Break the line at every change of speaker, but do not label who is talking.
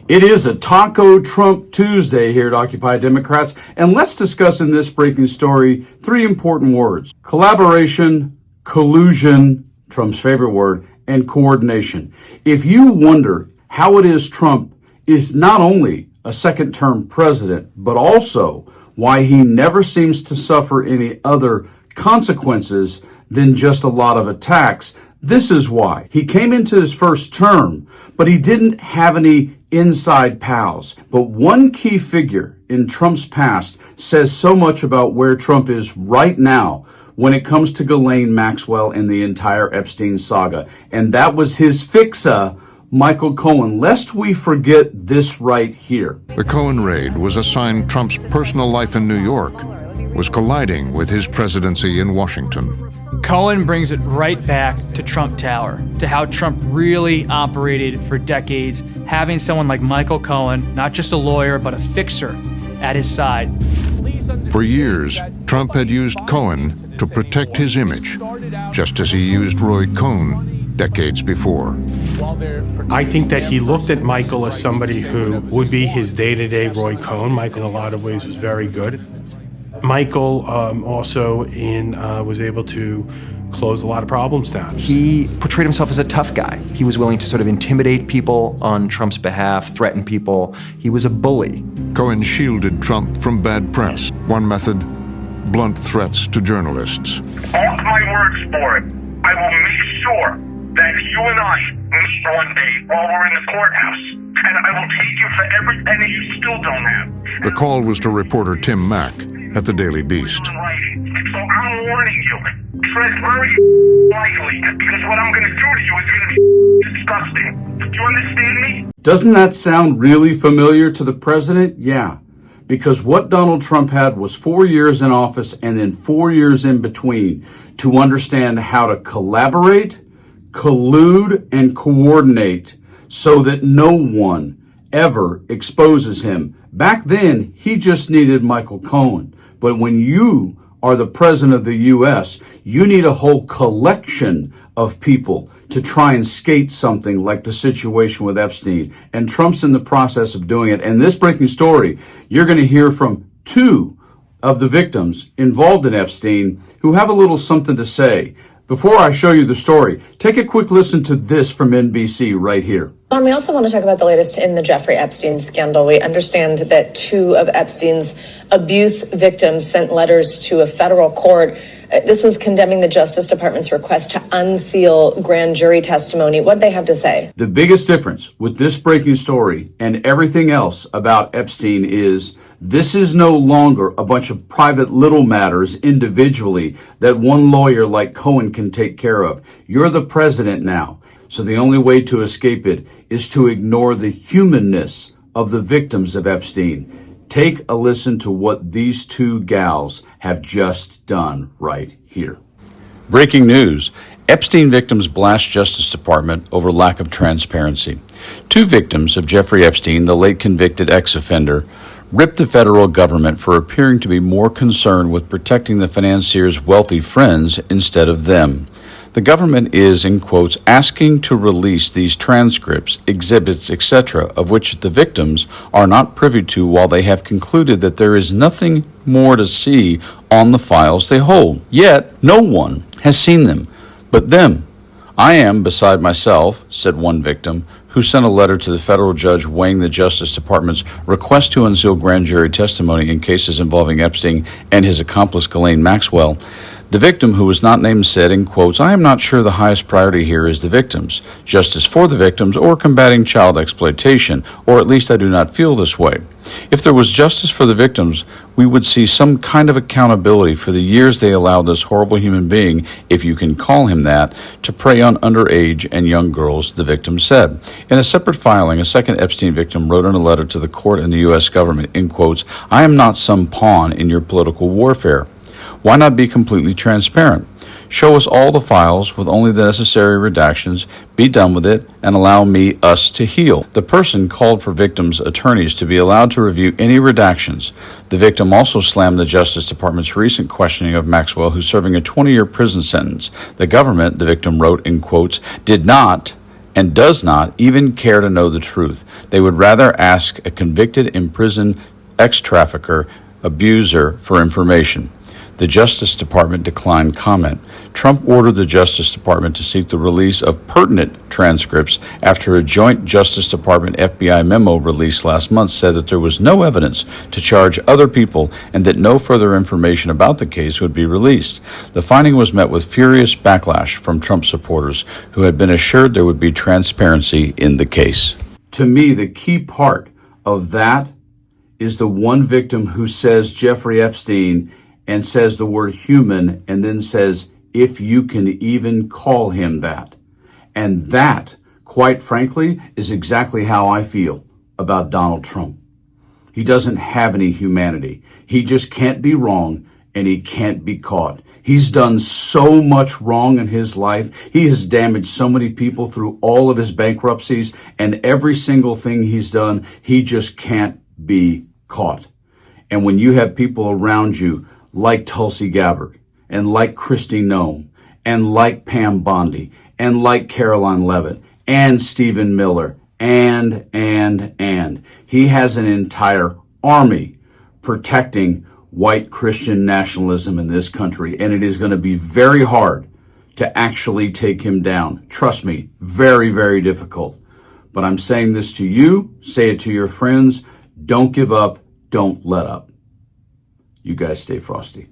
It is a Taco Trump Tuesday here at Occupy Democrats, and let's discuss in this breaking story three important words: collaboration, collusion, Trump's favorite word, and coordination. If you wonder how it is Trump is not only a second-term president, but also why he never seems to suffer any other consequences than just a lot of attacks, this is why. He came into his first term, but he didn't have any inside pals. But one key figure in Trump's past says so much about where Trump is right now when it comes to Ghislaine Maxwell and the entire Epstein saga. And that was his fixer, Michael Cohen. Lest we forget this right here.
The Cohen raid was a sign Trump's personal life in New York was colliding with his presidency in Washington.
Cohen brings it right back to Trump Tower, to how Trump really operated for decades, having someone like Michael Cohen, not just a lawyer, but a fixer, at his side.
For years, Trump had used Cohen to protect his image, just as he used Roy Cohn decades before.
I think that he looked at Michael as somebody who would be his day-to-day Roy Cohn. Michael, in a lot of ways, was very good. Michael also was able to close a lot of problems down.
He portrayed himself as a tough guy. He was willing to sort of intimidate people on Trump's behalf, threaten people. He was a bully.
Cohen shielded Trump from bad press. One method, blunt threats to journalists.
Mark my words for it. I will make sure that you and I meet one day while we're in the courthouse, and I will take you for every penny you still don't have.
The call was to reporter Tim Mack at the Daily Beast.
So I'm warning you, tread very lightly, because what I'm going to do to you is going to be disgusting. Do you understand me?
Doesn't that sound really familiar to the president? Yeah, because what Donald Trump had was 4 years in office and then 4 years in between to understand how to collaborate, collude, and coordinate so that no one ever exposes him. Back then, he just needed Michael Cohen. But when you are the president of the U.S., you need a whole collection of people to try and skate something like the situation with Epstein. And Trump's in the process of doing it. And this breaking story, you're going to hear from two of the victims involved in Epstein who have a little something to say. Before I show you the story, take a quick listen to this from NBC right here.
We also want to talk about the latest in the Jeffrey Epstein scandal. We understand that two of Epstein's abuse victims sent letters to a federal court. This was condemning the Justice Department's request to unseal grand jury testimony. What they have to say? The
biggest difference with this breaking story and everything else about Epstein is this is no longer a bunch of private little matters individually that one lawyer like Cohen can take care of. You're the president now. So the only way to escape it is to ignore the humanness of the victims of Epstein. Take a listen to what these two gals have just done right here. Breaking news. Epstein victims blast Justice Department over lack of transparency. Two victims of Jeffrey Epstein, the late convicted ex-offender, ripped the federal government for appearing to be more concerned with protecting the financier's wealthy friends instead of them. The government is, in quotes, asking to release these transcripts, exhibits, etc., of which the victims are not privy to while they have concluded that there is nothing more to see on the files they hold. Yet, no one has seen them but them. I am beside myself, said one victim, who sent a letter to the federal judge weighing the Justice Department's request to unseal grand jury testimony in cases involving Epstein and his accomplice Ghislaine Maxwell. The victim, who was not named, said, in quotes, I am not sure the highest priority here is the victims, justice for the victims, or combating child exploitation, or at least I do not feel this way. If there was justice for the victims, we would see some kind of accountability for the years they allowed this horrible human being, if you can call him that, to prey on underage and young girls, the victim said. In a separate filing, a second Epstein victim wrote in a letter to the court and the U.S. government, in quotes, I am not some pawn in your political warfare. Why not be completely transparent? Show us all the files with only the necessary redactions, be done with it, and allow us to heal. The person called for victims' attorneys to be allowed to review any redactions. The victim also slammed the Justice Department's recent questioning of Maxwell, who's serving a 20-year prison sentence. The government, the victim wrote in quotes, did not and does not even care to know the truth. They would rather ask a convicted, imprisoned ex-trafficker, abuser for information. The Justice Department declined comment. Trump ordered the Justice Department to seek the release of pertinent transcripts after a joint Justice Department FBI memo released last month said that there was no evidence to charge other people and that no further information about the case would be released. The finding was met with furious backlash from Trump supporters who had been assured there would be transparency in the case. To me, the key part of that is the one victim who says Jeffrey Epstein and says the word human and then says, if you can even call him that. And that, quite frankly, is exactly how I feel about Donald Trump. He doesn't have any humanity. He just can't be wrong and he can't be caught. He's done so much wrong in his life. He has damaged so many people through all of his bankruptcies, and every single thing he's done, he just can't be caught. And when you have people around you like Tulsi Gabbard, and like Kristi Noem, and like Pam Bondi, and like Caroline Leavitt, and Stephen Miller, and. He has an entire army protecting white Christian nationalism in this country, and it is going to be very hard to actually take him down. Trust me, very, very difficult. But I'm saying this to you, say it to your friends, don't give up, don't let up. You guys stay frosty.